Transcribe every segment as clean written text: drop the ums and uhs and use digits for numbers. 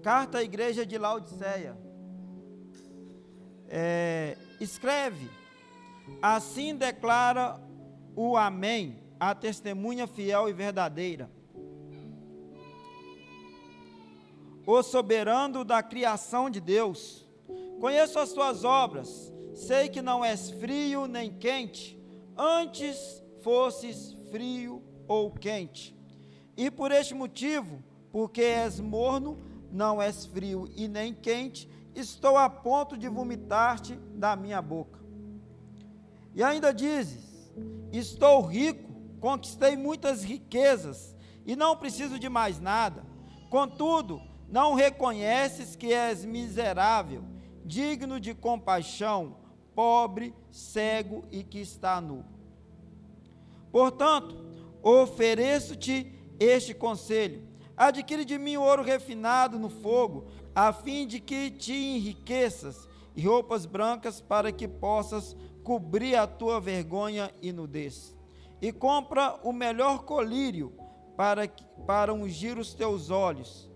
Carta à igreja de Laodiceia. Escreve: assim declara o Amém, a testemunha fiel e verdadeira, o soberano da criação de Deus. Conheço as tuas obras, sei que não és frio nem quente, antes fosses frio ou quente. E por este motivo, porque és morno, não és frio e nem quente, estou a ponto de vomitar-te da minha boca. E ainda dizes: estou rico, conquistei muitas riquezas e não preciso de mais nada. Contudo, não reconheces que és miserável, digno de compaixão, pobre, cego e que está nu. Portanto, ofereço-te este conselho: adquire de mim ouro refinado no fogo, a fim de que te enriqueças, e roupas brancas para que possas cobrir a tua vergonha e nudez. E compra o melhor colírio para ungir os teus olhos.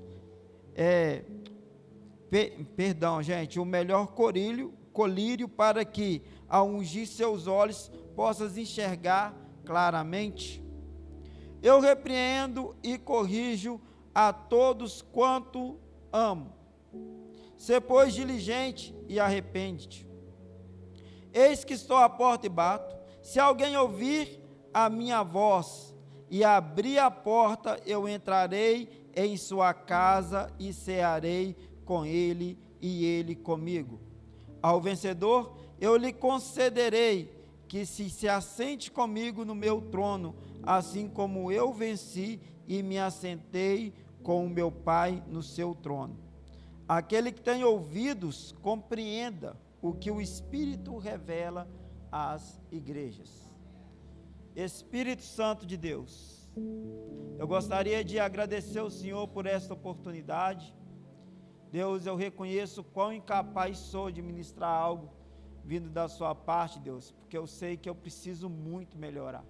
O melhor colírio para que, ao ungir seus olhos, possas enxergar claramente. Eu repreendo e corrijo a todos quanto amo. Sê, pois, diligente e arrepende-te. Eis que estou à porta e bato. Se alguém ouvir a minha voz e abrir a porta, eu entrarei em sua casa e cearei com ele e ele comigo. Ao vencedor, eu lhe concederei que se assente comigo no meu trono, assim como eu venci e me assentei com o meu Pai no seu trono. Aquele que tem ouvidos, compreenda o que o Espírito revela às igrejas. Espírito Santo de Deus, eu gostaria de agradecer ao Senhor por esta oportunidade. Deus, eu reconheço quão incapaz sou de ministrar algo vindo da sua parte, Deus, porque eu sei que eu preciso muito melhorar.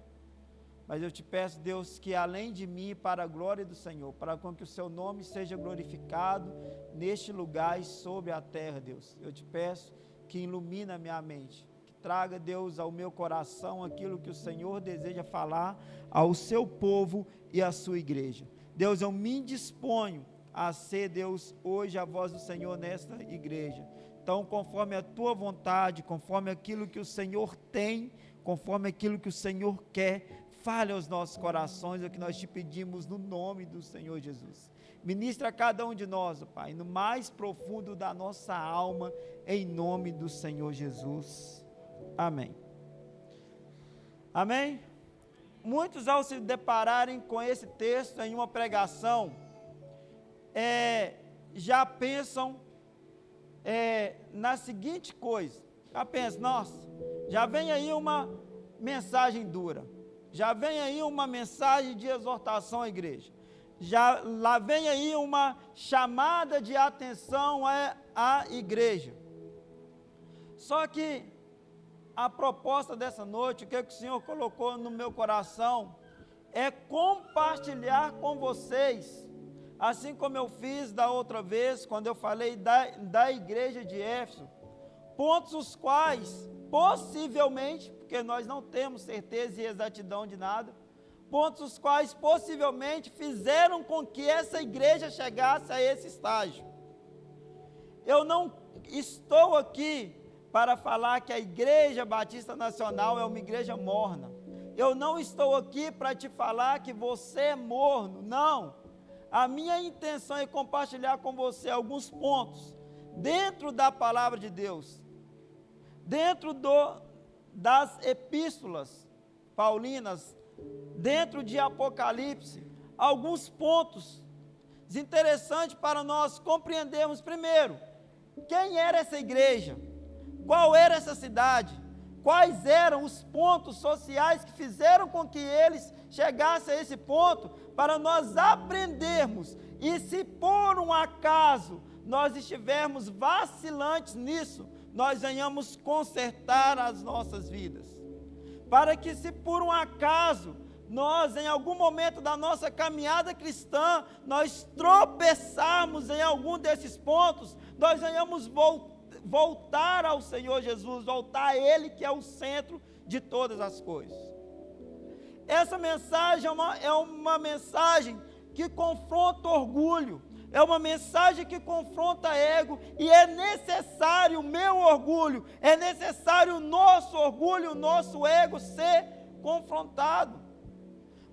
Mas eu te peço, Deus, que além de mim, para a glória do Senhor, para com que o seu nome seja glorificado neste lugar e sobre a terra, Deus, eu te peço que ilumine a minha mente, que traga, Deus, ao meu coração aquilo que o Senhor deseja falar ao seu povo e à sua igreja. Deus, eu me disponho a ser, Deus, hoje a voz do Senhor nesta igreja. Então, conforme a tua vontade, conforme aquilo que o Senhor tem, conforme aquilo que o Senhor quer, fale aos nossos corações, é o que nós te pedimos no nome do Senhor Jesus. Ministra a cada um de nós, Pai, no mais profundo da nossa alma, em nome do Senhor Jesus. Amém. Amém? Muitos, ao se depararem com esse texto em uma pregação, já pensam na seguinte coisa, já pensam: nossa, já vem aí uma mensagem dura, já vem aí uma mensagem de exortação à igreja, lá vem aí uma chamada de atenção à igreja. Só que a proposta dessa noite, o que o Senhor colocou no meu coração, é compartilhar com vocês, assim como eu fiz da outra vez, quando eu falei da igreja de Éfeso, pontos os quais, possivelmente, porque nós não temos certeza e exatidão de nada, pontos os quais possivelmente fizeram com que essa igreja chegasse a esse estágio. Eu não estou aqui para falar que a Igreja Batista Nacional é uma igreja morna. Eu não estou aqui para te falar que você é morno, não. A minha intenção é compartilhar com você alguns pontos dentro da palavra de Deus, dentro das epístolas paulinas, dentro de Apocalipse, alguns pontos interessantes para nós compreendermos. Primeiro, quem era essa igreja? Qual era essa cidade? Quais eram os pontos sociais que fizeram com que eles chegassem a esse ponto, para nós aprendermos, e se por um acaso nós estivermos vacilantes nisso, nós venhamos consertar as nossas vidas, para que se por um acaso nós, em algum momento da nossa caminhada cristã, nós tropeçarmos em algum desses pontos, nós venhamos voltar ao Senhor Jesus, voltar a Ele que é o centro de todas as coisas. Essa mensagem é uma mensagem que confronta orgulho, é uma mensagem que confronta ego, e é necessário o meu orgulho, é necessário o nosso orgulho, o nosso ego ser confrontado,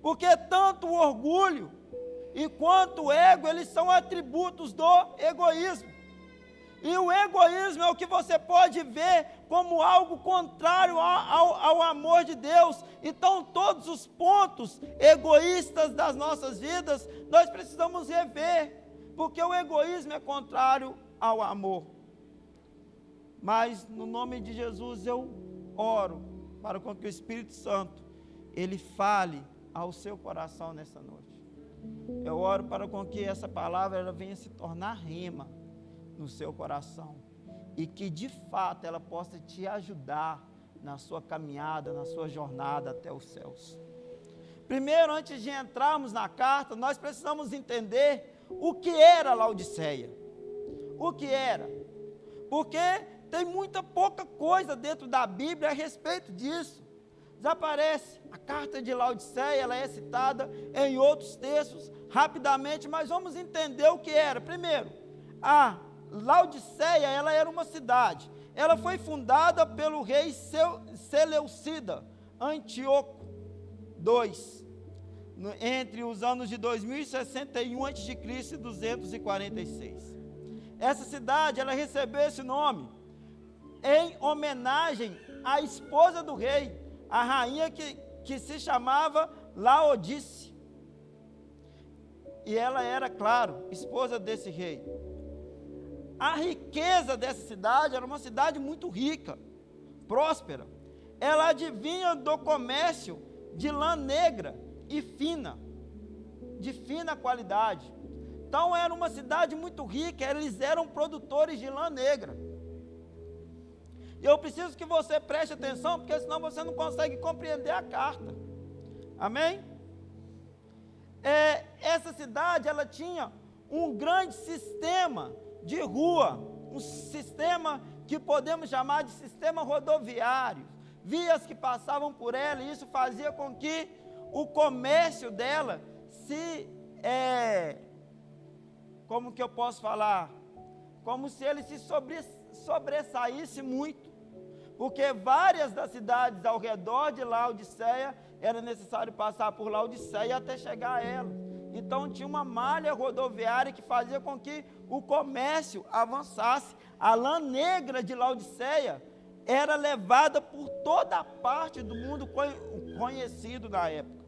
porque tanto o orgulho e quanto o ego, eles são atributos do egoísmo, e o egoísmo é o que você pode ver como algo contrário ao amor de Deus. Então todos os pontos egoístas das nossas vidas, nós precisamos rever, porque o egoísmo é contrário ao amor. Mas no nome de Jesus eu oro para que o Espírito Santo, Ele fale ao seu coração nessa noite. Eu oro para que essa palavra ela venha se tornar rema no seu coração, e que de fato ela possa te ajudar na sua caminhada, na sua jornada até os céus. Primeiro, antes de entrarmos na carta, nós precisamos entender o que era Laodiceia. O que era? Porque tem muita pouca coisa dentro da Bíblia a respeito disso. Desaparece a carta de Laodiceia, ela é citada em outros textos rapidamente, mas vamos entender o que era. Primeiro, a Laodiceia, ela era uma cidade. Ela foi fundada pelo rei Seleucida, Antíoco II, entre os anos de 2061 a.C. e 246. Essa cidade, ela recebeu esse nome em homenagem à esposa do rei, a rainha que se chamava Laodice. E ela era, claro, esposa desse rei. A riqueza dessa cidade era uma cidade muito rica, próspera. Ela advinha do comércio de lã negra e fina, de fina qualidade. Então era uma cidade muito rica, eles eram produtores de lã negra. E eu preciso que você preste atenção, porque senão você não consegue compreender a carta. Amém? Essa cidade, ela tinha um grande sistema de rua, um sistema que podemos chamar de sistema rodoviário, vias que passavam por ela, e isso fazia com que o comércio dela como que eu posso falar? Como se ele se sobressaísse muito, porque várias das cidades ao redor de Laodiceia, era necessário passar por Laodiceia até chegar a ela. Então tinha uma malha rodoviária que fazia com que o comércio avançasse. A lã negra de Laodiceia era levada por toda a parte do mundo conhecido na época.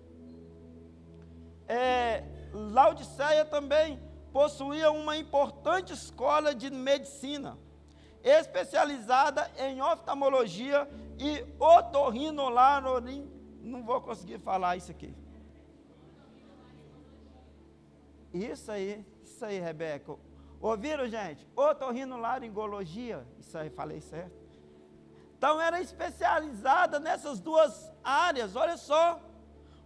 Laodiceia também possuía uma importante escola de medicina, especializada em oftalmologia e otorrinolaringologia. Não vou conseguir falar isso aqui. Isso aí, Rebeca. Ouviram, gente? Otorrinolaringologia. Isso aí, falei certo? Então, era especializada nessas duas áreas. Olha só,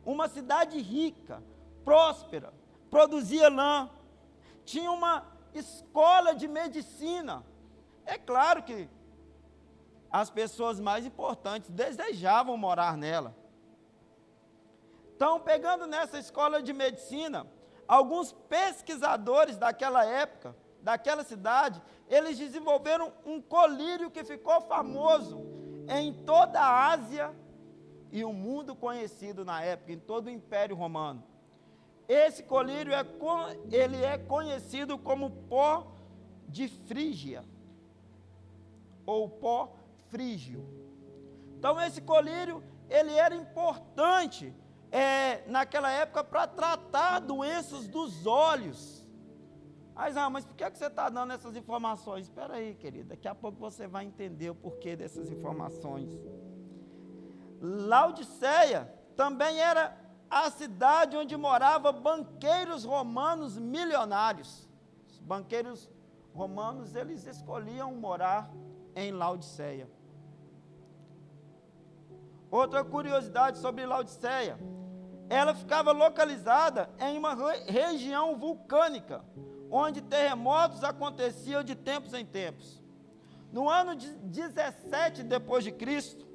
uma cidade rica, próspera, produzia lã, tinha uma escola de medicina. É claro que as pessoas mais importantes desejavam morar nela. Então, pegando nessa escola de medicina, alguns pesquisadores daquela época, daquela cidade, eles desenvolveram um colírio que ficou famoso em toda a Ásia e o mundo conhecido na época, em todo o Império Romano. Esse colírio ele é conhecido como pó de Frígia, ou pó frígio. Então esse colírio, ele era importante naquela época para tratar doenças dos olhos. Mas por que você está dando essas informações? Espera aí, querida, daqui a pouco você vai entender o porquê dessas informações. Laodiceia também era a cidade onde moravam banqueiros romanos milionários. Os banqueiros romanos, eles escolhiam morar em Laodiceia. Outra curiosidade sobre Laodiceia, ela ficava localizada em uma região vulcânica, onde terremotos aconteciam de tempos em tempos. No ano de 17 depois de Cristo,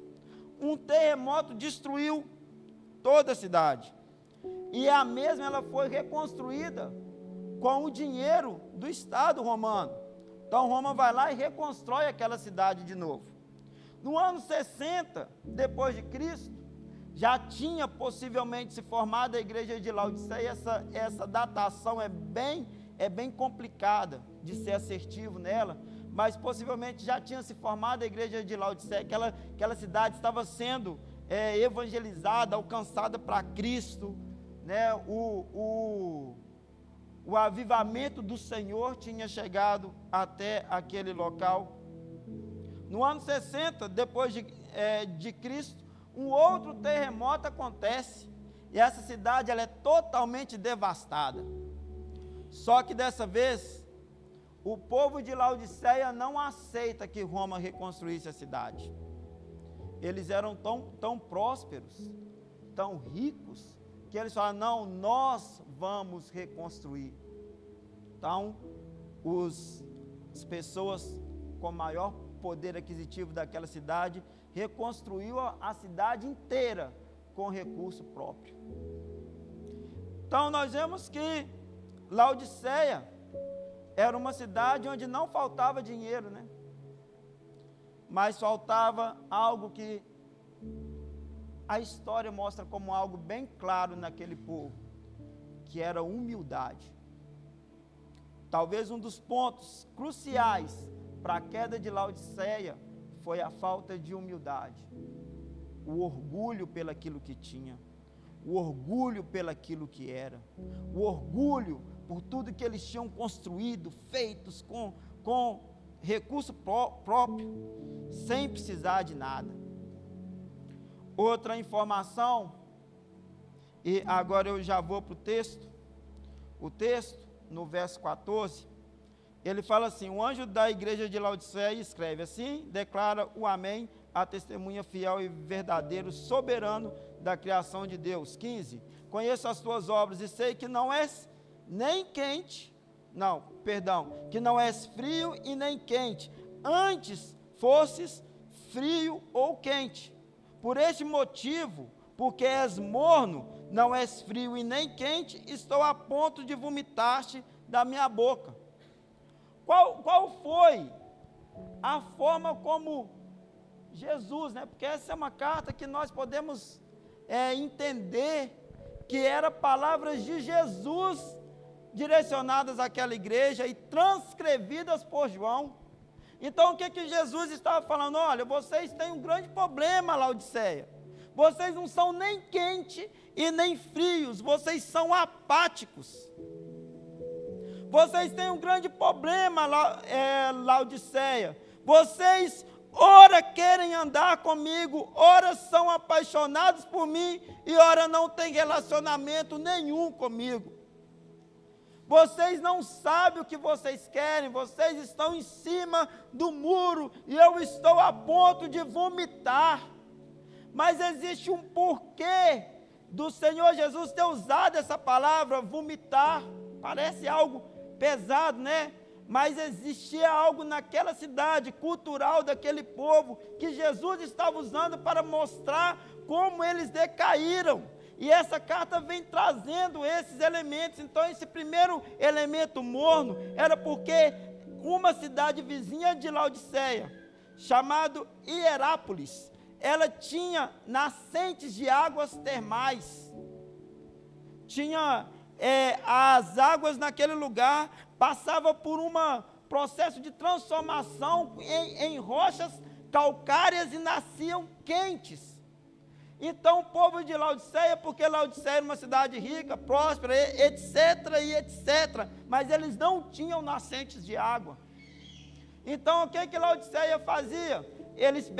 um terremoto destruiu toda a cidade. E a mesma ela foi reconstruída com o dinheiro do Estado romano. Então Roma vai lá e reconstrói aquela cidade de novo. No ano 60 depois de Cristo, já tinha possivelmente se formado a igreja de Laodiceia. Essa datação é bem complicada de ser assertivo nela, mas possivelmente já tinha se formado a igreja de Laodiceia. Aquela cidade estava sendo evangelizada, alcançada para Cristo, né? O avivamento do Senhor tinha chegado até aquele local. No ano 60 depois de Cristo, um outro terremoto acontece, e essa cidade ela é totalmente devastada. Só que dessa vez, o povo de Laodiceia não aceita que Roma reconstruísse a cidade. Eles eram tão prósperos, tão ricos, que eles falaram: não, nós vamos reconstruir. Então, as pessoas com maior poder aquisitivo daquela cidade reconstruiu a cidade inteira com recurso próprio. Então nós vemos que Laodiceia era uma cidade onde não faltava dinheiro, né? Mas faltava algo que a história mostra como algo bem claro naquele povo, que era humildade. Talvez um dos pontos cruciais para a queda de Laodiceia foi a falta de humildade, o orgulho pelaquilo que tinha, o orgulho pelaquilo que era, o orgulho por tudo que eles tinham construído, feitos com recurso próprio, sem precisar de nada. Outra informação, e agora eu já vou para o texto, no verso 14, ele fala assim: o anjo da igreja de Laodiceia escreve assim: declara o amém, a testemunha fiel e verdadeiro, soberano da criação de Deus. 15, conheço as tuas obras e sei que não és nem quente, que não és frio e nem quente, antes fosses frio ou quente. Por este motivo, porque és morno, não és frio e nem quente, estou a ponto de vomitar-te da minha boca. Qual foi a forma como Jesus, né? Porque essa é uma carta que nós podemos entender que eram palavras de Jesus direcionadas àquela igreja e transcrevidas por João. Então o que Jesus estava falando? Olha, vocês têm um grande problema, Laodiceia. Vocês não são nem quentes e nem frios, vocês são apáticos. Vocês têm um grande problema, Laodiceia. Vocês ora querem andar comigo, ora são apaixonados por mim e ora não têm relacionamento nenhum comigo. Vocês não sabem o que vocês querem, vocês estão em cima do muro e eu estou a ponto de vomitar. Mas existe um porquê do Senhor Jesus ter usado essa palavra, vomitar. Parece algo pesado, né? Mas existia algo naquela cidade cultural daquele povo que Jesus estava usando para mostrar como eles decaíram. E essa carta vem trazendo esses elementos. Então esse primeiro elemento morno era porque uma cidade vizinha de Laodiceia, chamada Hierápolis, ela tinha nascentes de águas termais. Tinha as águas naquele lugar passavam por um processo de transformação em rochas calcárias e nasciam quentes. Então o povo de Laodiceia, porque Laodiceia era uma cidade rica, próspera, etc, mas eles não tinham nascentes de água. Então o que Laodiceia fazia? Eles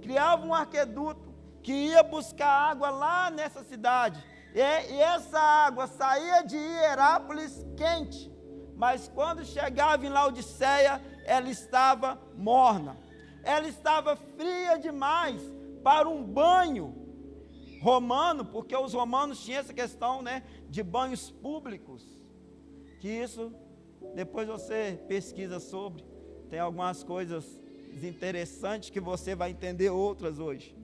criavam um aqueduto que ia buscar água lá nessa cidade. E essa água saía de Hierápolis quente, mas quando chegava em Laodiceia, ela estava morna. Ela estava fria demais para um banho romano, porque os romanos tinham essa questão, né, de banhos públicos, que isso, depois você pesquisa sobre, tem algumas coisas interessantes que você vai entender outras hoje.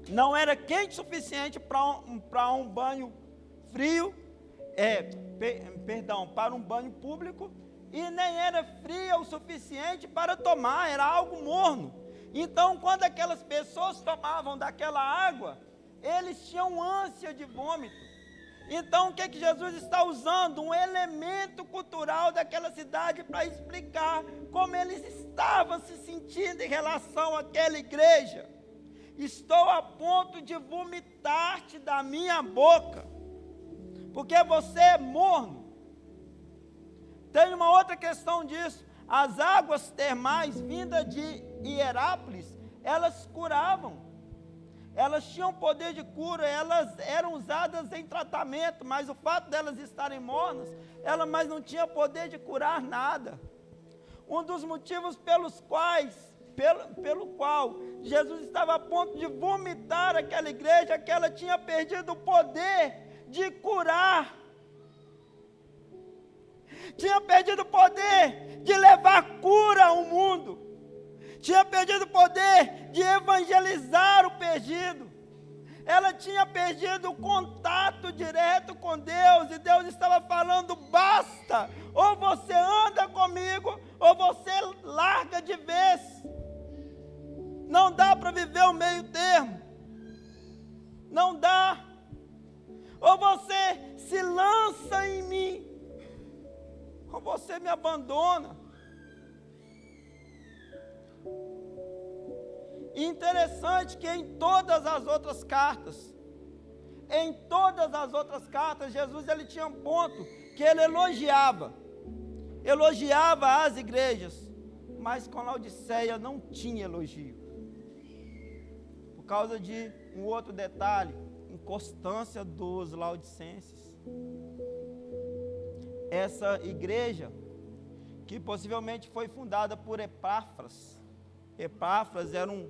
Não era quente o suficiente para um banho frio, para um banho público, e nem era fria o suficiente para tomar, era algo morno. Então, quando aquelas pessoas tomavam daquela água, eles tinham ânsia de vômito. Então, o que Jesus está usando? Um elemento cultural daquela cidade para explicar como eles estavam se sentindo em relação àquela igreja. Estou a ponto de vomitar-te da minha boca, porque você é morno. Tem uma outra questão disso. As águas termais vindas de Hierápolis, elas curavam. Elas tinham poder de cura, elas eram usadas em tratamento, mas o fato delas estarem mornas, elas mais não tinham poder de curar nada. Um dos motivos pelo qual Jesus estava a ponto de vomitar aquela igreja, é que ela tinha perdido o poder de curar. Tinha perdido o poder de levar cura ao mundo. Tinha perdido o poder de evangelizar o perdido. Ela tinha perdido o contato direto com Deus, e Deus estava falando: basta, ou você anda comigo, ou você larga de vez. Não dá para viver o meio termo, não dá. Ou você se lança em mim, ou você me abandona. Interessante que em todas as outras cartas, Jesus ele tinha um ponto que ele elogiava as igrejas, mas com Laodiceia não tinha elogio, por causa de um outro detalhe: inconstância dos laodicenses. Essa igreja, que possivelmente foi fundada por Epáfras era um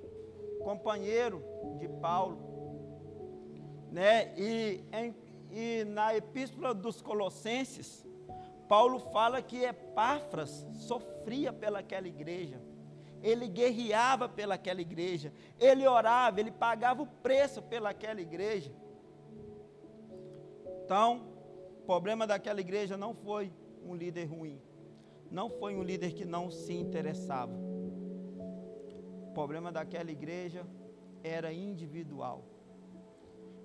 companheiro de Paulo, né? E na Epístola dos Colossenses, Paulo fala que Epáfras sofria pelaquela igreja, ele guerreava pelaquela igreja, ele orava, ele pagava o preço pelaquela igreja. Então, o problema daquela igreja não foi um líder ruim, não foi um líder que não se interessava. O problema daquela igreja era individual.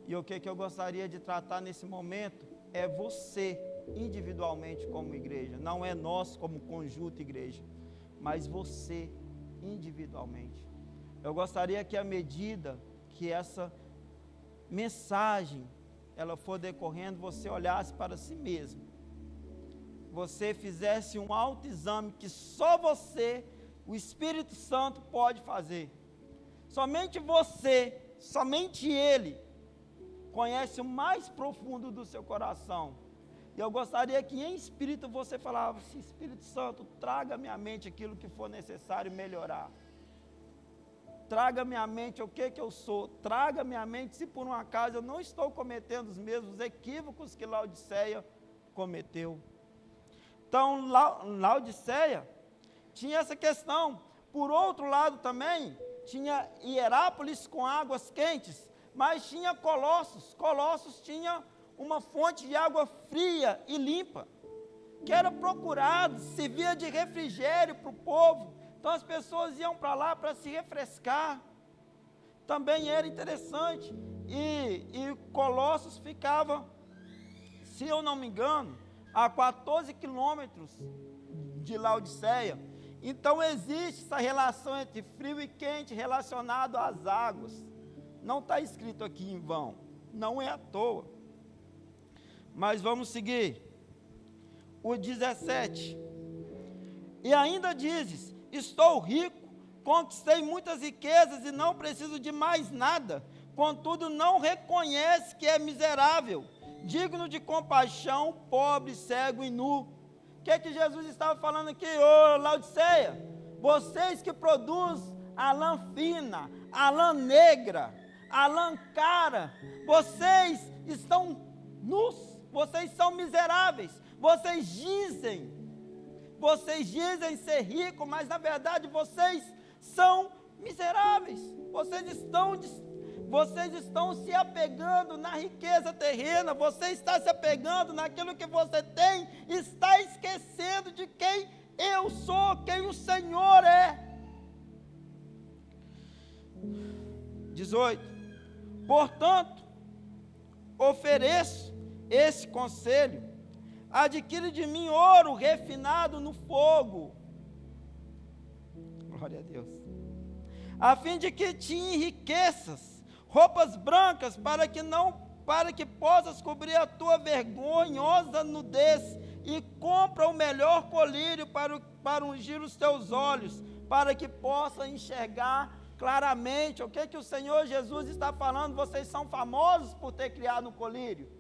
E o que eu gostaria de tratar nesse momento é você individualmente como igreja. Não é nós como conjunto igreja, mas você individualmente. Eu gostaria que, à medida que essa mensagem ela for decorrendo, você olhasse para si mesmo, você fizesse um autoexame que só você, o Espírito Santo, pode fazer. Somente você, somente Ele conhece o mais profundo do seu coração. E eu gostaria que em espírito você falasse: Espírito Santo, traga à minha mente aquilo que for necessário melhorar. Traga à minha mente o que eu sou. Traga à minha mente se por um acaso eu não estou cometendo os mesmos equívocos que Laodiceia cometeu. Então, Laodiceia tinha essa questão. Por outro lado também, tinha Hierápolis com águas quentes, mas tinha Colossos. Colossos tinha uma fonte de água fria e limpa, que era procurado, servia de refrigério para o povo. Então as pessoas iam para lá para se refrescar. Também era interessante. E Colossos ficava, se eu não me engano, a 14 quilômetros de Laodiceia. Então existe essa relação entre frio e quente relacionado às águas. Não está escrito aqui em vão, não é à toa. Mas vamos seguir. O 17. E ainda dizes: estou rico, conquistei muitas riquezas e não preciso de mais nada. Contudo, não reconhece que é miserável, digno de compaixão, pobre, cego e nu. O que Jesus estava falando aqui? Ô Laodiceia, vocês que produzem a lã fina, a lã negra, Alan Cara, vocês estão nus, vocês são miseráveis, vocês dizem ser ricos, mas na verdade vocês são miseráveis, vocês estão se apegando na riqueza terrena, você está se apegando naquilo que você tem, está esquecendo de quem eu sou, quem o Senhor é. 18. Portanto, ofereço esse conselho: adquire de mim ouro refinado no fogo, glória a Deus, a fim de que te enriqueças, roupas brancas, para que possas cobrir a tua vergonhosa nudez, e compra o melhor colírio para ungir os teus olhos, para que possa enxergar claramente. O que o Senhor Jesus está falando? Vocês são famosos por ter criado um colírio,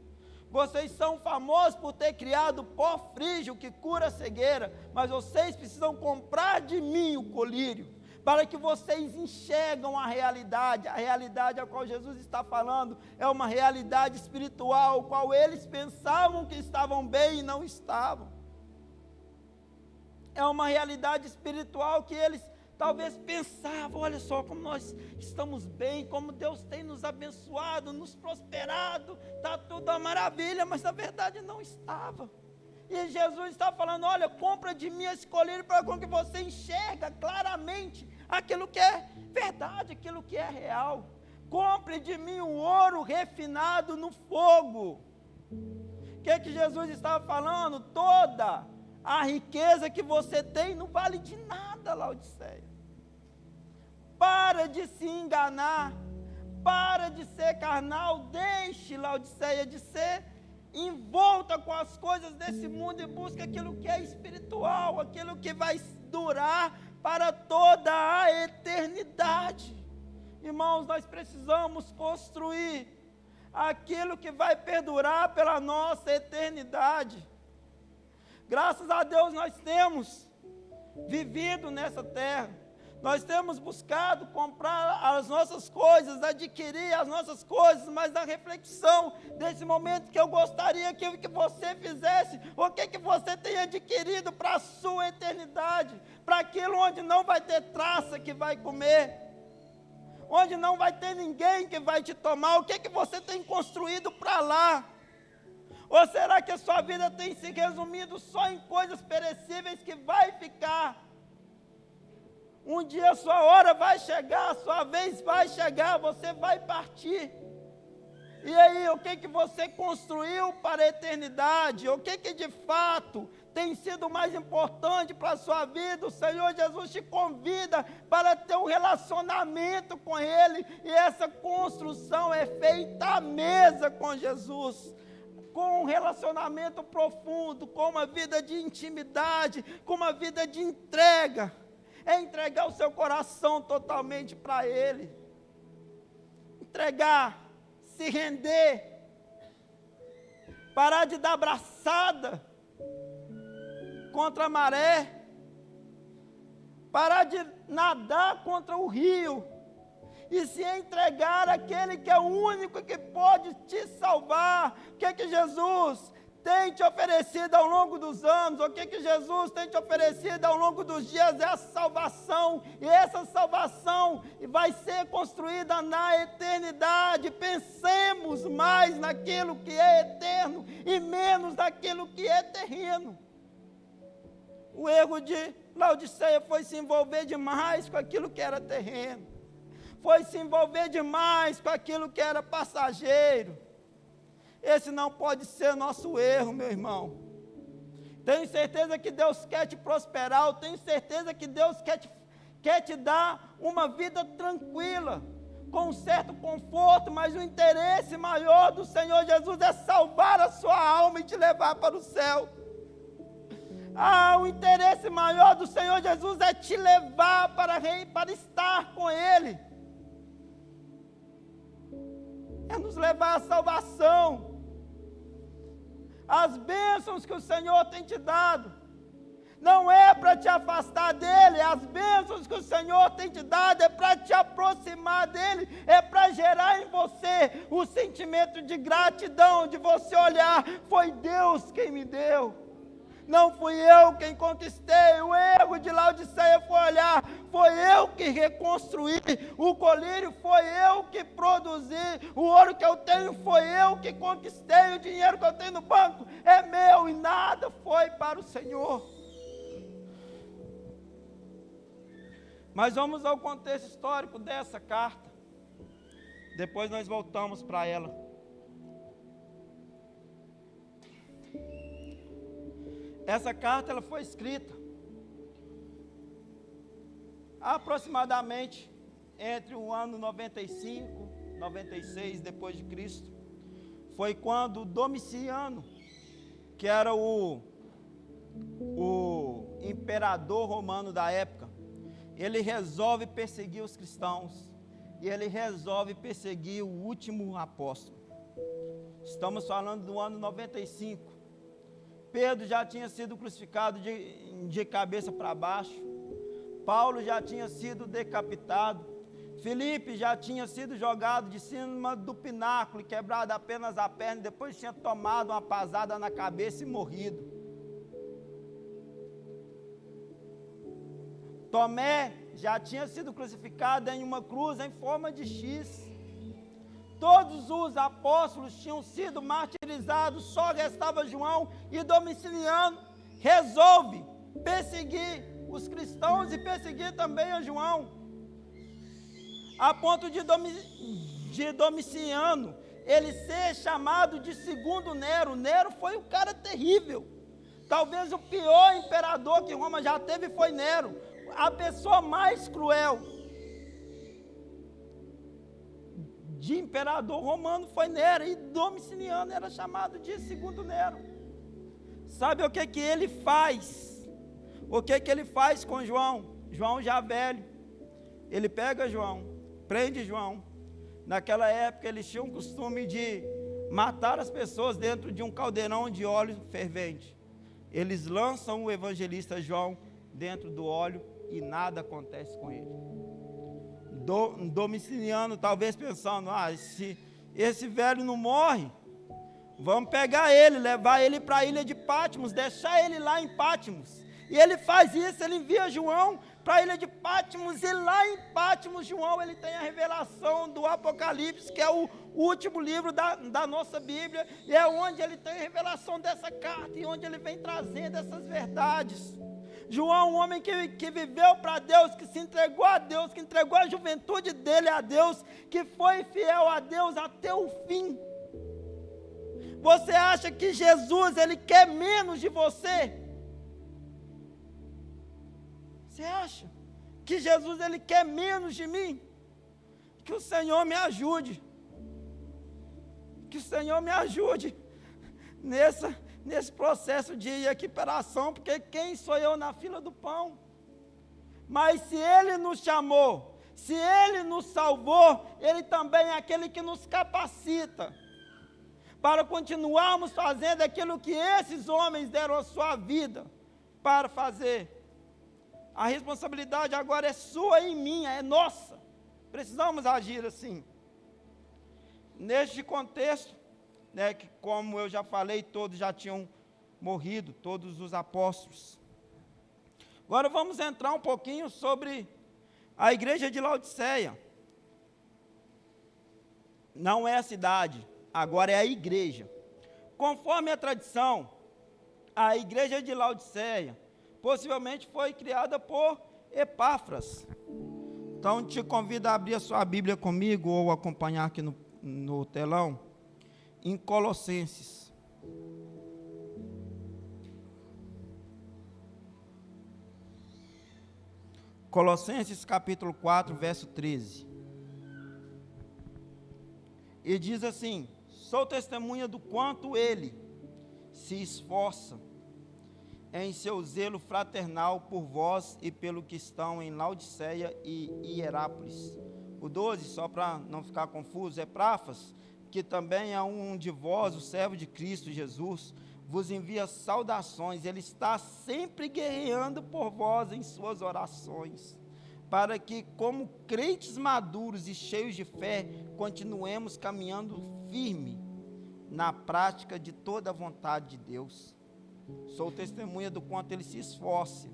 vocês são famosos por ter criado pó frígio que cura a cegueira, mas vocês precisam comprar de mim o colírio, para que vocês enxergam a realidade a qual Jesus está falando, é uma realidade espiritual, a qual eles pensavam que estavam bem e não estavam, é uma realidade espiritual que eles talvez pensavam: olha só como nós estamos bem, como Deus tem nos abençoado, nos prosperado, está tudo uma maravilha, mas na verdade não estava. E Jesus está falando: olha, compra de mim esse colírio para que você enxerga claramente aquilo que é verdade, aquilo que é real. Compre de mim o ouro refinado no fogo. O que Jesus estava falando? Toda a riqueza que você tem não vale de nada, Laodiceia. Para de se enganar, para de ser carnal, deixe, Laodiceia, de ser envolta com as coisas desse mundo e busque aquilo que é espiritual, aquilo que vai durar para toda a eternidade. Irmãos, nós precisamos construir aquilo que vai perdurar pela nossa eternidade. Graças a Deus nós temos vivido nessa terra, nós temos buscado comprar as nossas coisas, adquirir as nossas coisas, mas na reflexão desse momento que eu gostaria que você fizesse, o que você tem adquirido para a sua eternidade, para aquilo onde não vai ter traça que vai comer, onde não vai ter ninguém que vai te tomar, o que você tem construído para lá? Ou será que a sua vida tem se resumido só em coisas perecíveis que vai ficar? Um dia a sua hora vai chegar, a sua vez vai chegar, você vai partir. E aí, o que você construiu para a eternidade? O que de fato tem sido mais importante para a sua vida? O Senhor Jesus te convida para ter um relacionamento com Ele, e essa construção é feita à mesa com Jesus, com um relacionamento profundo, com uma vida de intimidade, com uma vida de entrega. É entregar o seu coração totalmente para Ele, entregar, se render, parar de dar braçada contra a maré, parar de nadar contra o rio, e se entregar àquele que é o único que pode te salvar. O que Jesus tem te oferecido ao longo dos anos? O que Jesus tem te oferecido ao longo dos dias? É a salvação, e essa salvação vai ser construída na eternidade. Pensemos mais naquilo que é eterno e menos naquilo que é terreno. O erro de Laodiceia foi se envolver demais com aquilo que era terreno, foi se envolver demais com aquilo que era passageiro. Esse não pode ser nosso erro, meu irmão. Tenho certeza que Deus quer te prosperar, eu tenho certeza que Deus quer te dar uma vida tranquila, com um certo conforto, mas o interesse maior do Senhor Jesus é salvar a sua alma e te levar para o céu. O interesse maior do Senhor Jesus é te levar para estar com Ele, é nos levar à salvação. As bênçãos que o Senhor tem te dado não é para te afastar dele. As bênçãos que o Senhor tem te dado é para te aproximar dele, é para gerar em você o sentimento de gratidão, de você olhar, foi Deus quem me deu. Não fui eu quem conquistei. O erro de Laodiceia foi olhar, foi eu que reconstruí. O colírio foi eu que produzi. O ouro que eu tenho foi eu que conquistei. O dinheiro que eu tenho no banco é meu e nada foi para o Senhor. Mas vamos ao contexto histórico dessa carta. Depois nós voltamos para ela. Essa carta ela foi escrita aproximadamente entre o ano 95, 96 depois de Cristo. Foi quando Domiciano, que era o imperador romano da época, ele resolve perseguir os cristãos e ele resolve perseguir o último apóstolo. Estamos falando do ano 95. Pedro já tinha sido crucificado de cabeça para baixo. Paulo já tinha sido decapitado. Filipe já tinha sido jogado de cima do pináculo e quebrado apenas a perna, e depois tinha tomado uma pasada na cabeça e morrido. Tomé já tinha sido crucificado em uma cruz em forma de X. Todos os apóstolos tinham sido martirizados, só restava João, e Domiciano resolve perseguir os cristãos e perseguir também a João, a ponto de Domiciano ele ser chamado de segundo Nero. Nero foi um cara terrível, talvez o pior imperador que Roma já teve foi Nero, a pessoa mais cruel de imperador romano foi Nero, e Domiciano era chamado de segundo Nero. Sabe o que ele faz? O que ele faz com João? João já velho, ele pega João, prende João. Naquela época eles tinham o costume de matar as pessoas dentro de um caldeirão de óleo fervente. Eles lançam o evangelista João dentro do óleo e nada acontece com ele. Domiciano talvez pensando, esse velho não morre, vamos pegar ele, levar ele para a ilha de Patmos, deixar ele lá em Patmos. E ele faz isso, ele envia João para a ilha de Patmos, e lá em Patmos, João ele tem a revelação do Apocalipse, que é o último livro da nossa Bíblia, e é onde ele tem a revelação dessa carta, e onde ele vem trazendo essas verdades. João, um homem que viveu para Deus, que se entregou a Deus, que entregou a juventude dele a Deus, que foi fiel a Deus até o fim. Você acha que Jesus, ele quer menos de você? Você acha que Jesus, ele quer menos de mim? Que o Senhor me ajude. Que o Senhor me ajude nesse processo de equiparação, porque quem sou eu na fila do pão? Mas se Ele nos chamou, se Ele nos salvou, Ele também é aquele que nos capacita para continuarmos fazendo aquilo que esses homens deram a sua vida para fazer. A responsabilidade agora é sua e minha, é nossa. Precisamos agir assim. Neste contexto, que como eu já falei, todos já tinham morrido, todos os apóstolos. Agora vamos entrar um pouquinho sobre a igreja de Laodiceia. Não é a cidade, agora é a igreja. Conforme a tradição, a igreja de Laodiceia possivelmente foi criada por Epáfras. Então te convido a abrir a sua Bíblia comigo ou acompanhar aqui no telão, em Colossenses. Colossenses capítulo 4, verso 13. E diz assim: sou testemunha do quanto ele se esforça em seu zelo fraternal por vós e pelo que estão em Laodiceia e Hierápolis. O 12, só para não ficar confuso, Epáfras, que também é um de vós, o servo de Cristo Jesus, vos envia saudações. Ele está sempre guerreando por vós em suas orações, para que, como crentes maduros e cheios de fé, continuemos caminhando firme na prática de toda a vontade de Deus. Sou testemunha do quanto ele se esforça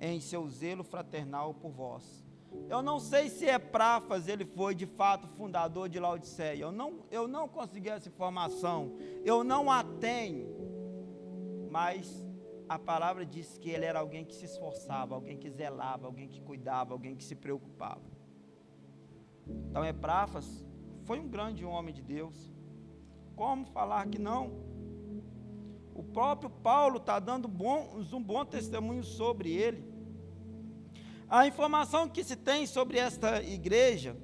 em seu zelo fraternal por vós. Eu não sei se Epáfras ele foi de fato fundador de Laodiceia. Eu não consegui essa informação. Eu não a tenho. Mas a palavra diz que ele era alguém que se esforçava, alguém que zelava, alguém que cuidava, alguém que se preocupava. Então Epáfras foi um grande homem de Deus. Como falar que não? O próprio Paulo está dando um bom testemunho sobre ele. A informação que se tem sobre esta igreja,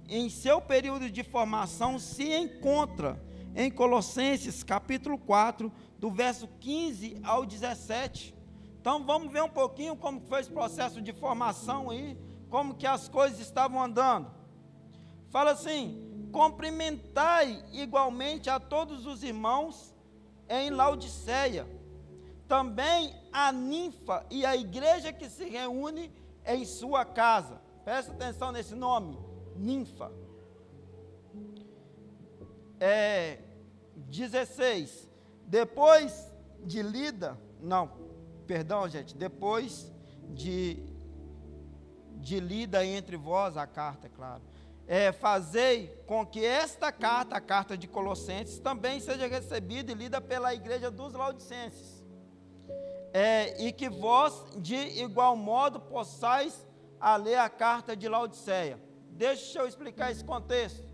em seu período de formação, se encontra em Colossenses capítulo 4, do verso 15 ao 17. Então vamos ver um pouquinho como foi esse processo de formação aí, como que as coisas estavam andando. Fala assim: cumprimentai igualmente a todos os irmãos em Laodiceia, também a ninfa e a igreja que se reúne em sua casa. Presta atenção nesse nome, ninfa. 16, depois de lida entre vós a carta, é claro, fazei com que esta carta, a carta de Colossenses, também seja recebida e lida pela igreja dos Laodicenses, e que vós de igual modo possais a ler a carta de Laodiceia. Deixa eu explicar esse contexto.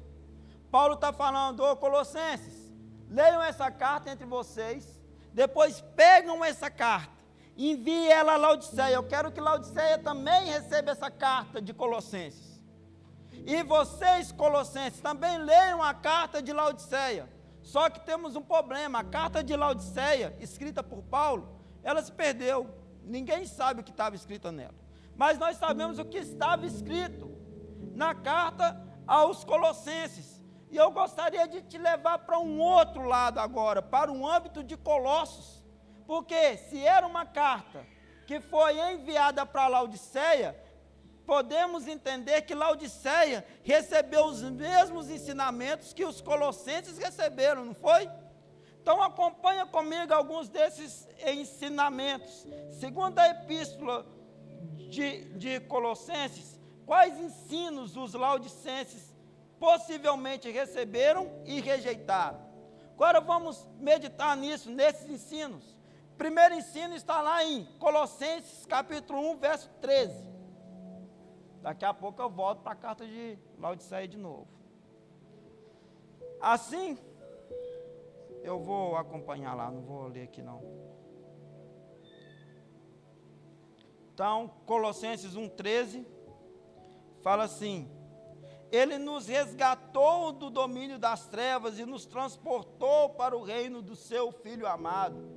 Paulo está falando: ô Colossenses, leiam essa carta entre vocês, depois pegam essa carta, enviem ela a Laodiceia. Eu quero que Laodiceia também receba essa carta de Colossenses. E vocês, Colossenses, também leiam a carta de Laodiceia. Só que temos um problema: a carta de Laodiceia, escrita por Paulo, ela se perdeu. Ninguém sabe o que estava escrito nela. Mas nós sabemos o que estava escrito na carta aos Colossenses. E eu gostaria de te levar para um outro lado agora, para o âmbito de Colossos. Porque se era uma carta que foi enviada para Laodiceia, podemos entender que Laodiceia recebeu os mesmos ensinamentos que os colossenses receberam, não foi? Então acompanha comigo alguns desses ensinamentos. Segundo a epístola de Colossenses, quais ensinos os laodicenses possivelmente receberam e rejeitaram? Agora vamos meditar nisso, nesses ensinos. O primeiro ensino está lá em Colossenses capítulo 1, verso 13. Daqui a pouco eu volto para a carta de Laodiceia de novo. Assim, eu vou acompanhar lá, não vou ler aqui não. Então, Colossenses 1,13, fala assim: Ele nos resgatou do domínio das trevas e nos transportou para o reino do seu Filho amado.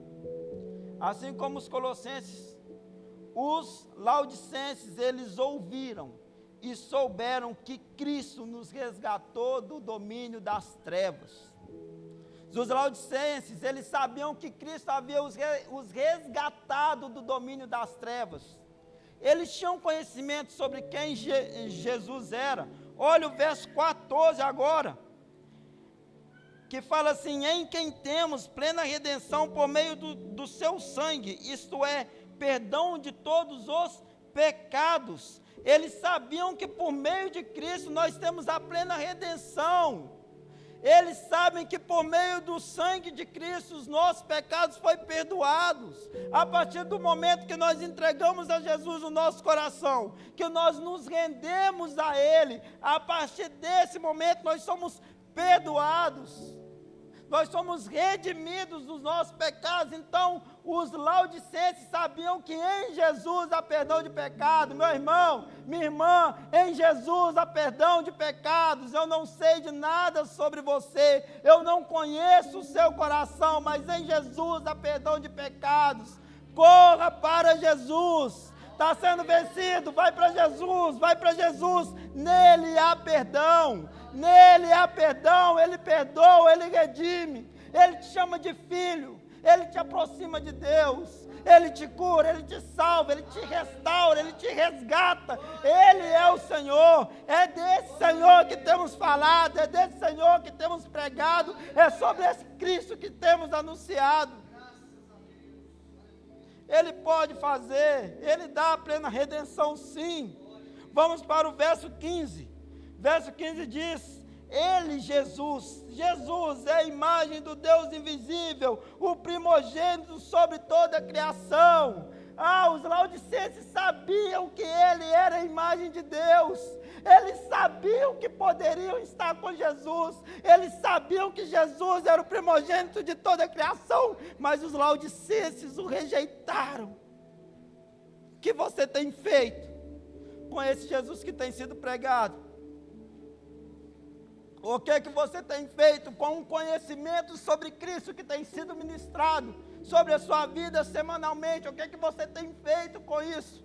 Assim como os colossenses, os laodicenses, eles ouviram e souberam que Cristo nos resgatou do domínio das trevas. Os laodicenses, eles sabiam que Cristo havia os resgatado do domínio das trevas. Eles tinham conhecimento sobre quem Jesus era. Olha o verso 14 agora, que fala assim: em quem temos plena redenção por meio do seu sangue, isto é, perdão de todos os pecados. Eles sabiam que por meio de Cristo nós temos a plena redenção. Eles sabem que por meio do sangue de Cristo os nossos pecados foram perdoados. A partir do momento que nós entregamos a Jesus o nosso coração, que nós nos rendemos a Ele, a partir desse momento nós somos perdoados. Nós somos redimidos dos nossos pecados. Então, os laodicenses sabiam que em Jesus há perdão de pecado. Meu irmão, minha irmã, em Jesus há perdão de pecados. Eu não sei de nada sobre você, eu não conheço o seu coração, mas em Jesus há perdão de pecados. Corra para Jesus. Está sendo vencido, vai para Jesus, nele há perdão, Ele perdoa, Ele redime, Ele te chama de filho, Ele te aproxima de Deus, Ele te cura, Ele te salva, Ele te restaura, Ele te resgata. Ele é o Senhor, é desse Senhor que temos falado, é desse Senhor que temos pregado, é sobre esse Cristo que temos anunciado. Ele pode fazer, Ele dá a plena redenção, sim. Vamos para o verso 15. Verso 15 diz: Ele, Jesus é a imagem do Deus invisível, o primogênito sobre toda a criação. Os laodicenses sabiam que Ele era a imagem de Deus. Eles sabiam que poderiam estar com Jesus. Eles sabiam que Jesus era o primogênito de toda a criação. Mas os laodicenses o rejeitaram. O que você tem feito com esse Jesus que tem sido pregado? O que você tem feito com o conhecimento sobre Cristo que tem sido ministrado sobre a sua vida semanalmente? O que você tem feito com isso?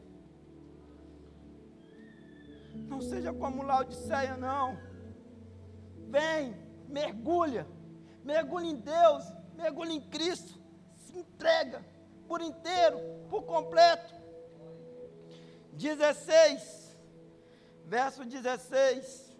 Não seja como Laodiceia, não. Vem, mergulha em Deus, mergulha em Cristo, se entrega por inteiro, por completo. 16, verso 16,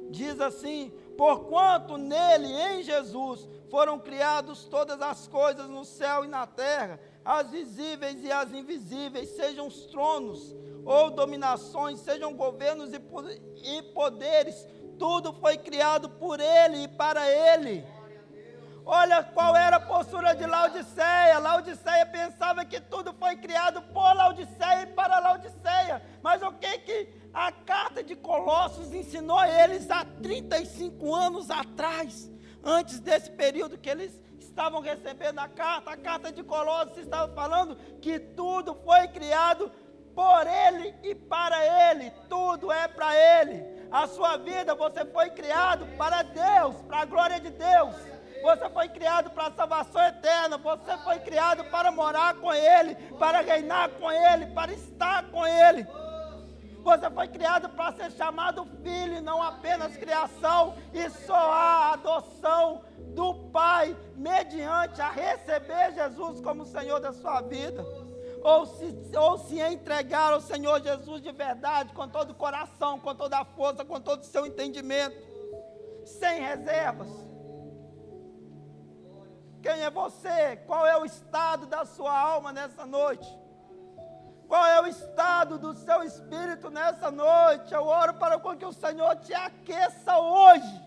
diz assim: porquanto nele, em Jesus, foram criadas todas as coisas no céu e na terra, as visíveis e as invisíveis, sejam os tronos ou dominações, sejam governos e poderes, tudo foi criado por Ele e para Ele. Olha qual era a postura de Laodiceia. Laodiceia pensava que tudo foi criado por Laodiceia e para Laodiceia. Mas o que a carta de Colossos ensinou a eles há 35 anos atrás, antes desse período que eles estavam recebendo a carta de Colossos estava falando que tudo foi criado por Ele e para Ele, tudo é para Ele. A sua vida, você foi criado para Deus, para a glória de Deus. Você foi criado para a salvação eterna, você foi criado para morar com Ele, para reinar com Ele, para estar com Ele. Você foi criado para ser chamado filho e não apenas criação, e só há adoção do Pai mediante a receber Jesus como Senhor da sua vida. Ou se entregar ao Senhor Jesus de verdade, com todo o coração, com toda a força, com todo o seu entendimento, sem reservas. Quem é você? Qual é o estado da sua alma nessa noite? Qual é o estado do seu espírito nessa noite? Eu oro para que o Senhor te aqueça hoje.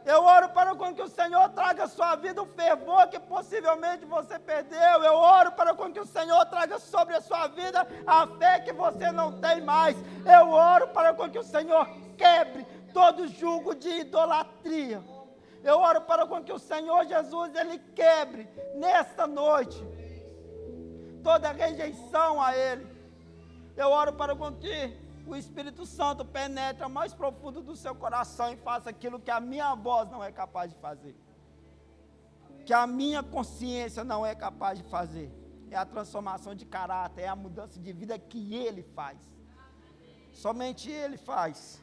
Eu oro para que o Senhor traga à sua vida o fervor que possivelmente você perdeu. Eu oro para que o Senhor traga sobre a sua vida a fé que você não tem mais. Eu oro para que o Senhor quebre todo jugo de idolatria. Eu oro para que o Senhor Jesus, Ele quebre nesta noite toda rejeição a Ele. Eu oro para que o Espírito Santo penetre ao mais profundo do seu coração e faça aquilo que a minha voz não é capaz de fazer. Que a minha consciência não é capaz de fazer. É a transformação de caráter, é a mudança de vida que Ele faz. Somente Ele faz.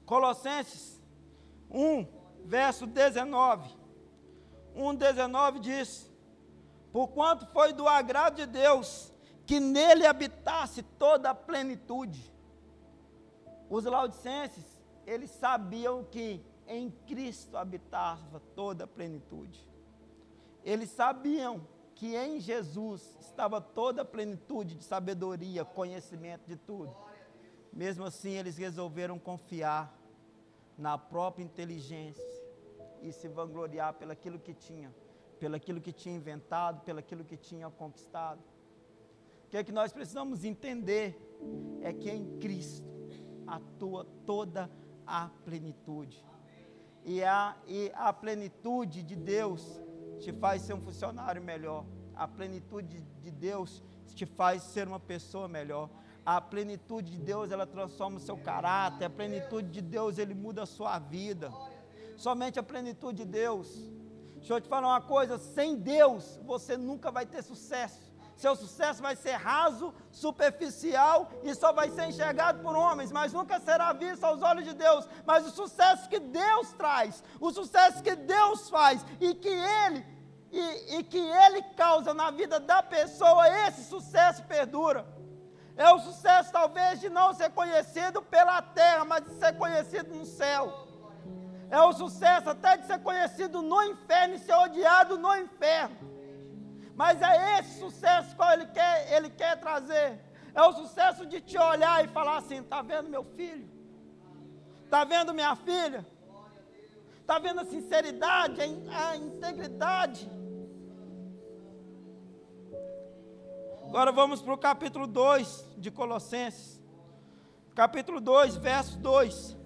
Colossenses 1, verso 19. 1:19 diz: porquanto foi do agrado de Deus que nele habitasse toda a plenitude. Os laodicenses, eles sabiam que em Cristo habitava toda a plenitude. Eles sabiam que em Jesus estava toda a plenitude de sabedoria, conhecimento de tudo. Mesmo assim, eles resolveram confiar na própria inteligência e se vangloriar pelaquilo que tinha inventado, pelaquilo que tinha conquistado. O que nós precisamos entender é que em Cristo atua toda a plenitude. E a plenitude de Deus te faz ser um funcionário melhor. A plenitude de Deus te faz ser uma pessoa melhor. A plenitude de Deus, ela transforma o seu caráter. A plenitude de Deus, Ele muda a sua vida. Somente a plenitude de Deus. Deixa eu te falar uma coisa, sem Deus, você nunca vai ter sucesso. seu sucesso vai ser raso, superficial e só vai ser enxergado por homens, mas nunca será visto aos olhos de Deus. Mas o sucesso que Deus traz, o sucesso que Deus faz e que Ele causa na vida da pessoa, esse sucesso perdura. É o sucesso talvez de não ser conhecido pela terra, mas de ser conhecido no céu. É o sucesso até de ser conhecido no inferno e ser odiado no inferno. Mas é esse sucesso que ele quer trazer. É o sucesso de te olhar e falar assim: está vendo meu filho? Está vendo minha filha? Está vendo a sinceridade, a integridade? Agora vamos para o capítulo 2 de Colossenses. Capítulo 2, verso 2.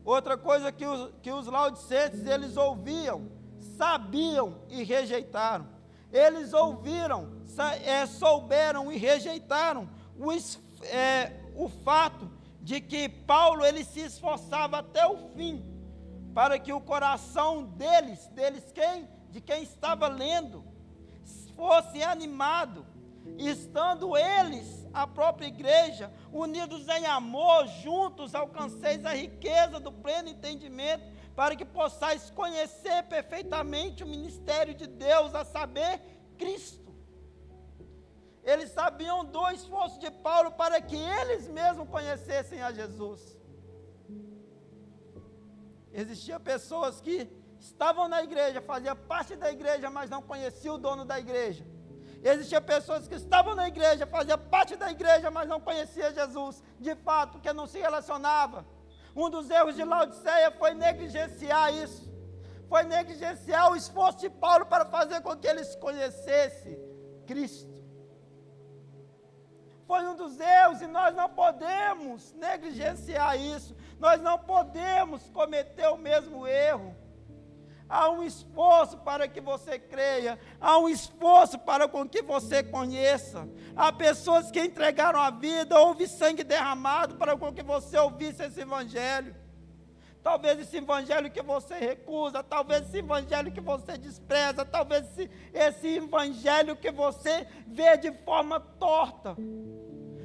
Outra coisa que os laodicenses, eles ouviam, sabiam e rejeitaram. Eles ouviram, souberam e rejeitaram o fato de que Paulo, ele se esforçava até o fim, para que o coração deles quem? De quem estava lendo, fosse animado, estando eles, a própria igreja, unidos em amor, juntos alcanceis a riqueza do pleno entendimento, para que possais conhecer perfeitamente o ministério de Deus, a saber, Cristo. Eles sabiam do esforço de Paulo para que eles mesmos conhecessem a Jesus. Existiam pessoas que estavam na igreja, faziam parte da igreja, mas não conheciam o dono da igreja. Existiam pessoas que estavam na igreja, faziam parte da igreja, mas não conheciam Jesus, de fato, porque não se relacionava. Um dos erros de Laodiceia foi negligenciar isso. Foi negligenciar o esforço de Paulo para fazer com que eles conhecessem Cristo. Foi um dos erros e nós não podemos negligenciar isso. Nós não podemos cometer o mesmo erro. Há um esforço para que você creia, há um esforço para com que você conheça. Há pessoas que entregaram a vida, houve sangue derramado para com que você ouvisse esse evangelho. Talvez esse evangelho que você recusa, talvez esse evangelho que você despreza, talvez esse evangelho que você vê de forma torta.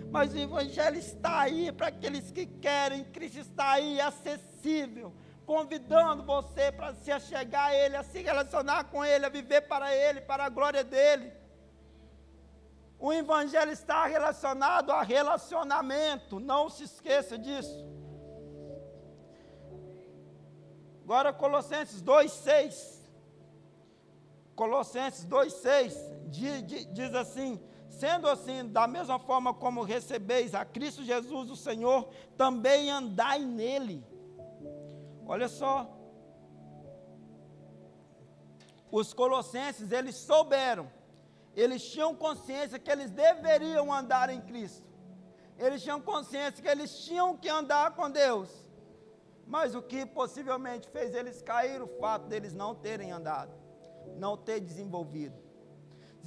Mas o evangelho está aí para aqueles que querem, Cristo está aí, acessível, convidando você para se achegar a Ele, a se relacionar com Ele, a viver para Ele, para a glória dEle. O evangelho está relacionado a relacionamento, não se esqueça disso. Agora Colossenses 2,6. Colossenses 2,6 diz assim: sendo assim, da mesma forma como recebeis a Cristo Jesus o Senhor, também andai nele. Olha só, os colossenses, eles souberam, eles tinham consciência que eles deveriam andar em Cristo, eles tinham consciência que eles tinham que andar com Deus, mas o que possivelmente fez eles cair, o fato deles não terem andado, não ter desenvolvido.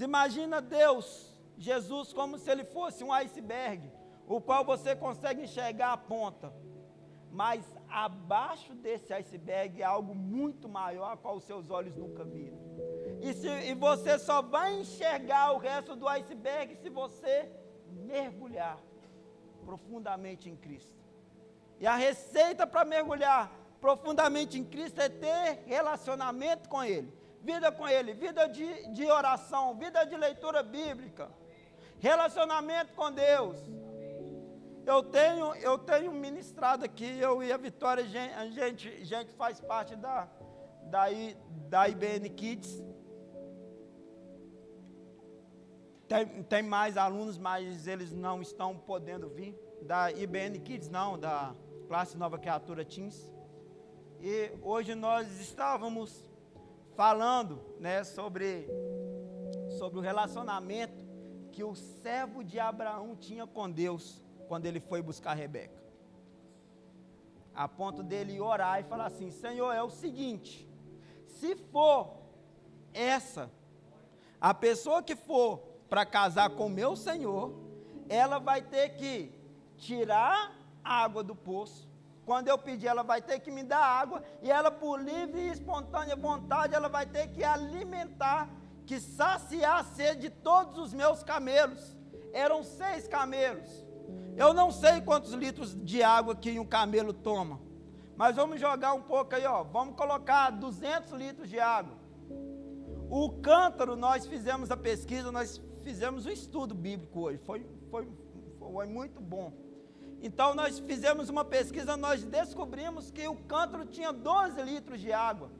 Imagina Deus, Jesus, como se ele fosse um iceberg, o qual você consegue enxergar a ponta, mas abaixo desse iceberg é algo muito maior, a qual os seus olhos nunca viram. E você só vai enxergar o resto do iceberg se você mergulhar profundamente em Cristo. E a receita para mergulhar profundamente em Cristo é ter relacionamento com Ele, vida de oração, vida de leitura bíblica, relacionamento com Deus. Eu tenho ministrado aqui, eu e a Vitória, a gente faz parte da IBN Kids. Tem mais alunos, mas eles não estão podendo vir. Da IBN Kids não, da Classe Nova Criatura Teens. E hoje nós estávamos falando, né, sobre o relacionamento que o servo de Abraão tinha com Deus, quando ele foi buscar Rebeca, a ponto dele orar e falar assim: Senhor, é o seguinte, se for a pessoa que for para casar com meu Senhor, ela vai ter que tirar a água do poço, quando eu pedir ela vai ter que me dar água, e ela por livre e espontânea vontade, ela vai ter que alimentar que saciar a sede de todos os meus camelos. Eram 6 camelos. Eu não sei quantos litros de água que um camelo toma, mas vamos jogar um pouco aí, ó. Vamos colocar 200 litros de água. O cântaro, nós fizemos a pesquisa, nós fizemos um estudo bíblico hoje, foi muito bom. Então nós fizemos uma pesquisa, nós descobrimos que o cântaro tinha 12 litros de água,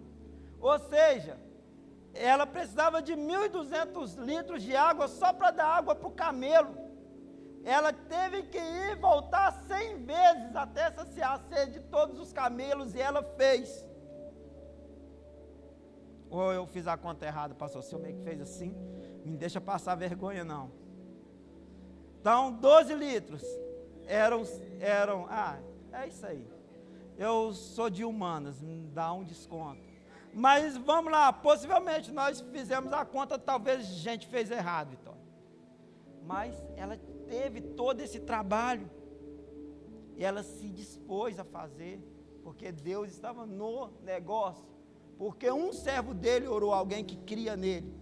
ou seja, ela precisava de 1.200 litros de água só para dar água para o camelo. Ela teve que ir e voltar 100 vezes até saciar a sede de todos os camelos, e ela fez. Ou eu fiz a conta errada, pastor, o senhor meio que fez assim, não deixa passar vergonha não. Então 12 litros eram, é isso aí, eu sou de humanas, me dá um desconto. Mas vamos lá, possivelmente nós fizemos a conta, talvez a gente fez errado, Vitória. Mas ela teve todo esse trabalho, e ela se dispôs a fazer, porque Deus estava no negócio, porque um servo dele orou, alguém que cria nele,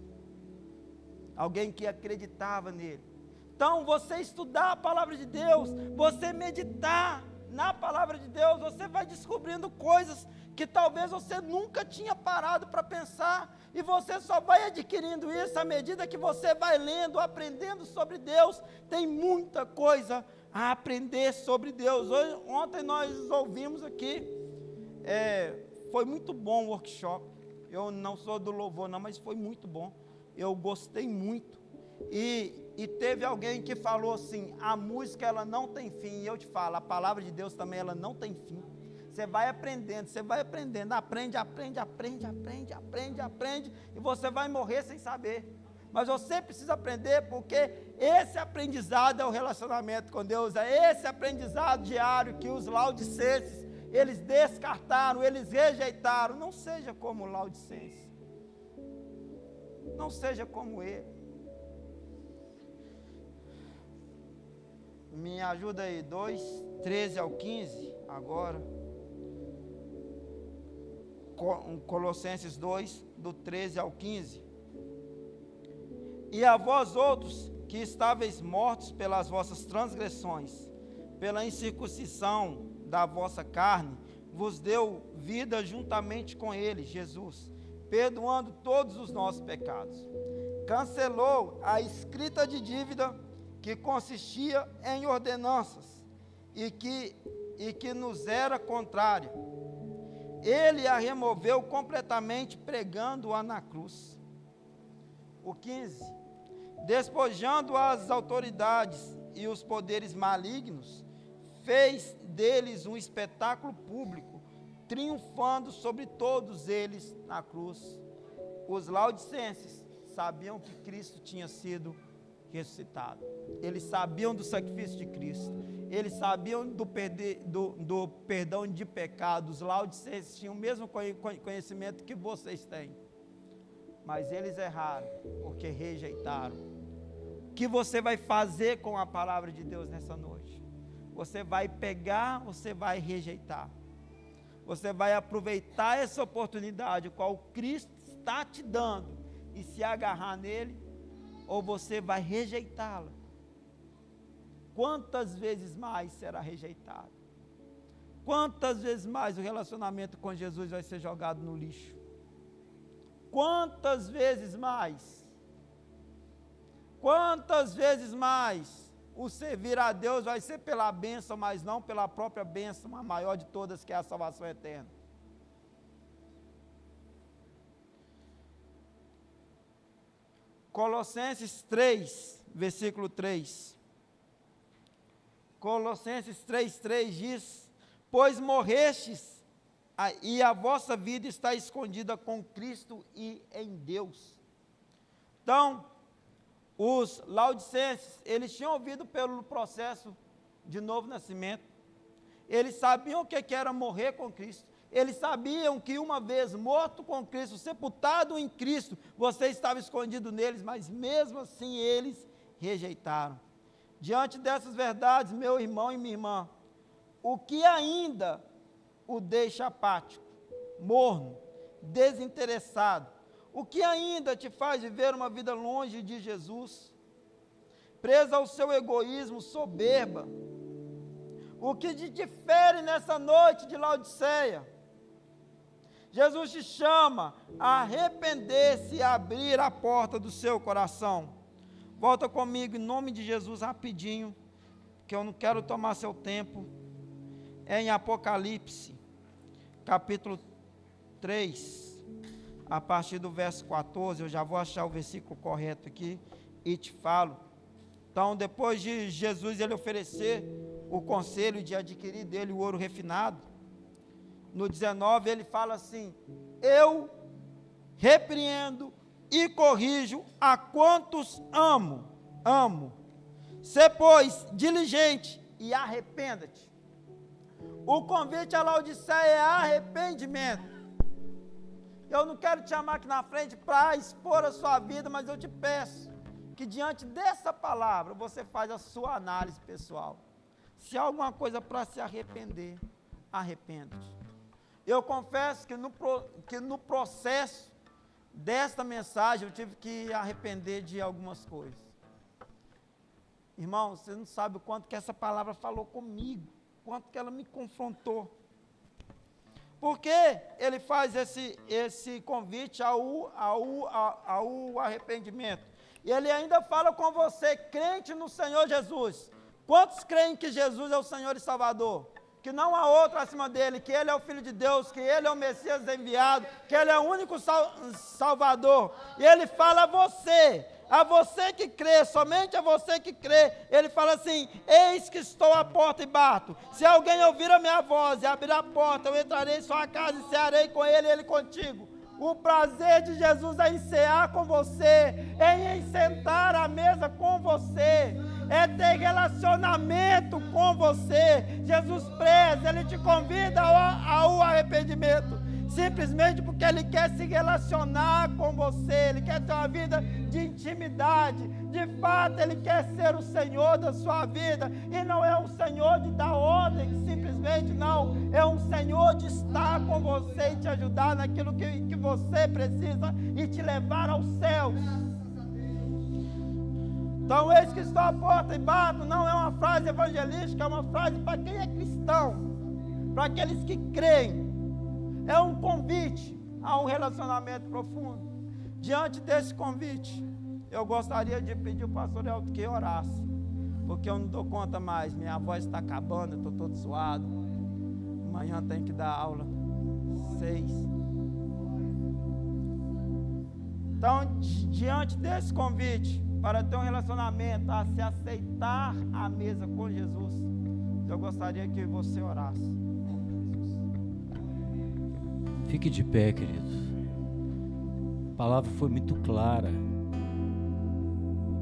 alguém que acreditava nele. Então, você estudar a palavra de Deus, você meditar na palavra de Deus, você vai descobrindo coisas que talvez você nunca tinha parado para pensar, e você só vai adquirindo isso à medida que você vai lendo, aprendendo sobre Deus. Tem muita coisa a aprender sobre Deus. Ontem nós ouvimos aqui, foi muito bom o workshop. Eu não sou do louvor não, mas foi muito bom, eu gostei muito. E teve alguém que falou assim, a música ela não tem fim, e eu te falo, a palavra de Deus também ela não tem fim. Você vai aprendendo, aprende, e você vai morrer sem saber. Mas você precisa aprender, porque esse aprendizado é o relacionamento com Deus, é esse aprendizado diário que os laodicenses, eles descartaram, eles rejeitaram. Não seja como o laodicense, não seja como ele. Me ajuda aí, 13 ao 15, agora. Colossenses 2, do 13 ao 15. E a vós outros, que estáveis mortos pelas vossas transgressões, pela incircuncisão da vossa carne, vos deu vida juntamente com ele, Jesus, perdoando todos os nossos pecados. Cancelou a escrita de dívida que consistia em ordenanças e que nos era contrária. Ele a removeu completamente, pregando-a na cruz. O 15. Despojando as autoridades e os poderes malignos, fez deles um espetáculo público, triunfando sobre todos eles na cruz. Os laodicenses sabiam que Cristo tinha sido ressuscitado. Eles sabiam do sacrifício de Cristo. Eles sabiam do perdão de pecados. Os laodicenses tinham o mesmo conhecimento que vocês têm. Mas eles erraram, porque rejeitaram. O que você vai fazer com a palavra de Deus nessa noite? Você vai pegar, você vai rejeitar. Você vai aproveitar essa oportunidade, qual Cristo está te dando, e se agarrar nele, ou você vai rejeitá-la. Quantas vezes mais será rejeitado? Quantas vezes mais o relacionamento com Jesus vai ser jogado no lixo? Quantas vezes mais? Quantas vezes mais o servir a Deus vai ser pela bênção, mas não pela própria bênção, a maior de todas, que é a salvação eterna? Colossenses 3, versículo 3. Colossenses 3 diz: pois morrestes, e a vossa vida está escondida com Cristo e em Deus. Então, os laodicenses, eles tinham ouvido pelo processo de novo nascimento, eles sabiam o que era morrer com Cristo, eles sabiam que uma vez morto com Cristo, sepultado em Cristo, você estava escondido neles, mas mesmo assim eles rejeitaram. Diante dessas verdades, meu irmão e minha irmã, o que ainda o deixa apático, morno, desinteressado, O que ainda te faz viver uma vida longe de Jesus? Presa ao seu egoísmo, soberba. O que te difere nessa noite de Laodiceia? Jesus te chama a arrepender-se e abrir a porta do seu coração. Volta comigo em nome de Jesus rapidinho, que eu não quero tomar seu tempo. É em Apocalipse, capítulo 3, a partir do verso 14, eu já vou achar o versículo correto aqui e te falo. Então, depois de Jesus ele oferecer o conselho de adquirir dele o ouro refinado, no 19 ele fala assim: eu repreendo e corrijo a quantos amo. Sê, pois, diligente e arrependa-te. O convite à Laodiceia é arrependimento. Eu não quero te chamar aqui na frente para expor a sua vida, mas eu te peço que diante dessa palavra você faça a sua análise pessoal. Se há alguma coisa para se arrepender, arrependa-te. Eu confesso que no processo desta mensagem eu tive que arrepender de algumas coisas. Irmão, você não sabe o quanto que essa palavra falou comigo, quanto que ela me confrontou. Porque ele faz esse convite ao arrependimento. E ele ainda fala com você, crente no Senhor Jesus. Quantos creem que Jesus é o Senhor e Salvador? Que não há outro acima dele, que ele é o Filho de Deus, que ele é o Messias enviado, que ele é o único Salvador. E ele fala a você que crê, somente a você que crê. Ele fala assim: eis que estou à porta e bato. Se alguém ouvir a minha voz e abrir a porta, eu entrarei em sua casa e cearei com ele e ele contigo. O prazer de Jesus é em cear com você, é em sentar à mesa com você, é ter relacionamento com você. Jesus preza, ele te convida ao arrependimento, simplesmente porque ele quer se relacionar com você, ele quer ter uma vida de intimidade. De fato, ele quer ser o Senhor da sua vida, e não é um Senhor de dar ordem, simplesmente não, é um Senhor de estar com você e te ajudar naquilo que você precisa e te levar aos céus. Então, eis que estou à porta e bato, não é uma frase evangelística, é uma frase para quem é cristão, para aqueles que creem. É um convite a um relacionamento profundo. Diante desse convite, eu gostaria de pedir ao pastor Elton que orasse, porque eu não dou conta mais, minha voz está acabando, eu estou todo suado. Amanhã tem que dar aula 6. Então, diante desse convite, para ter um relacionamento, a se aceitar à mesa com Jesus, eu gostaria que você orasse. Fique de pé, queridos. A palavra foi muito clara.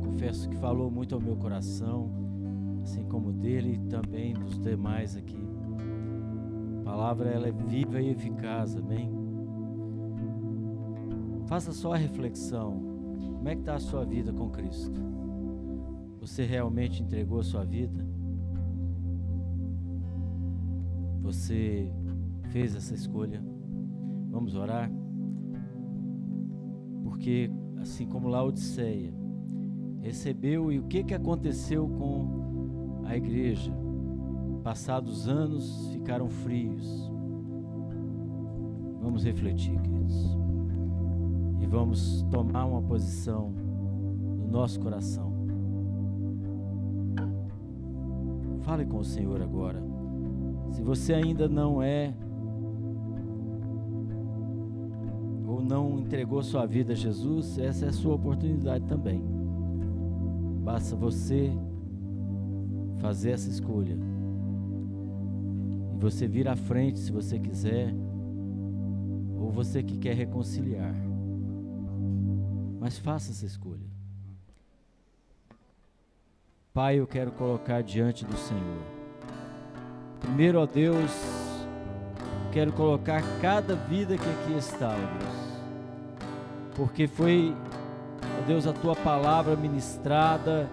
Confesso que falou muito ao meu coração, assim como dele e também dos demais aqui. A palavra, ela é viva e eficaz, amém? Faça só a reflexão. Como é que está a sua vida com Cristo? Você realmente entregou a sua vida? Você fez essa escolha? Vamos orar? Porque, assim como Laodiceia recebeu, e o que aconteceu com a igreja? Passados anos, ficaram frios. Vamos refletir, queridos. E vamos tomar uma posição no nosso coração. Fale com o Senhor agora. Se você ainda não é, ou não entregou sua vida a Jesus, essa é a sua oportunidade também. Basta você fazer essa escolha. E você vir à frente se você quiser, ou você que quer reconciliar. Mas faça essa escolha. Pai, eu quero colocar diante do Senhor. Primeiro, ó Deus, quero colocar cada vida que aqui está, ó Deus. Porque foi, ó Deus, a Tua palavra ministrada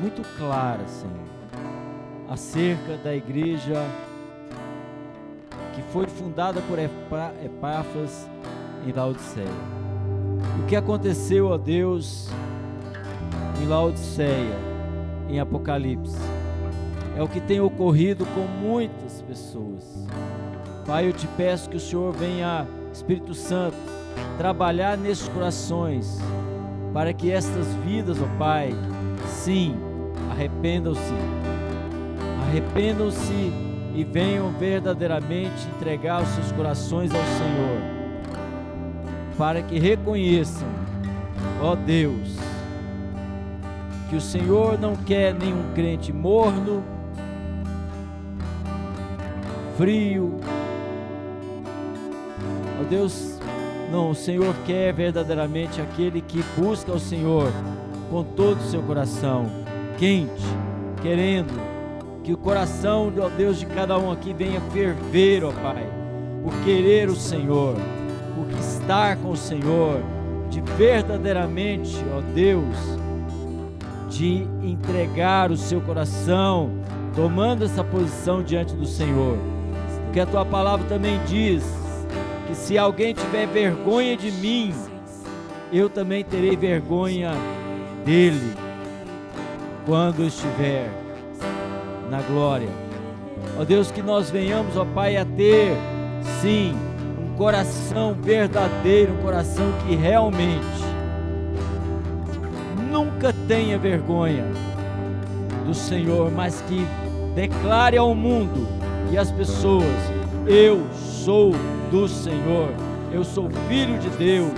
muito clara, Senhor, acerca da igreja que foi fundada por Epáfras em Laodiceia. O que aconteceu, ó Deus, em Laodiceia, em Apocalipse, é o que tem ocorrido com muitas pessoas. Pai, eu te peço que o Senhor venha, Espírito Santo, trabalhar nesses corações, para que estas vidas, ó Pai, sim, arrependam-se e venham verdadeiramente entregar os seus corações ao Senhor, para que reconheçam, ó Deus, que o Senhor não quer nenhum crente morno, frio. Ó Deus, não, o Senhor quer verdadeiramente aquele que busca o Senhor com todo o seu coração, quente, querendo que o coração, ó Deus, de cada um aqui venha ferver, ó Pai, por querer o Senhor, por estar com o Senhor, de verdadeiramente, ó Deus, de entregar o seu coração, tomando essa posição diante do Senhor, porque a Tua palavra também diz que se alguém tiver vergonha de mim, eu também terei vergonha dele, quando estiver na glória. Ó Deus, que nós venhamos, ó Pai, a ter, sim, um coração verdadeiro, um coração que realmente nunca tenha vergonha do Senhor, mas que declare ao mundo e às pessoas: eu sou do Senhor, eu sou filho de Deus,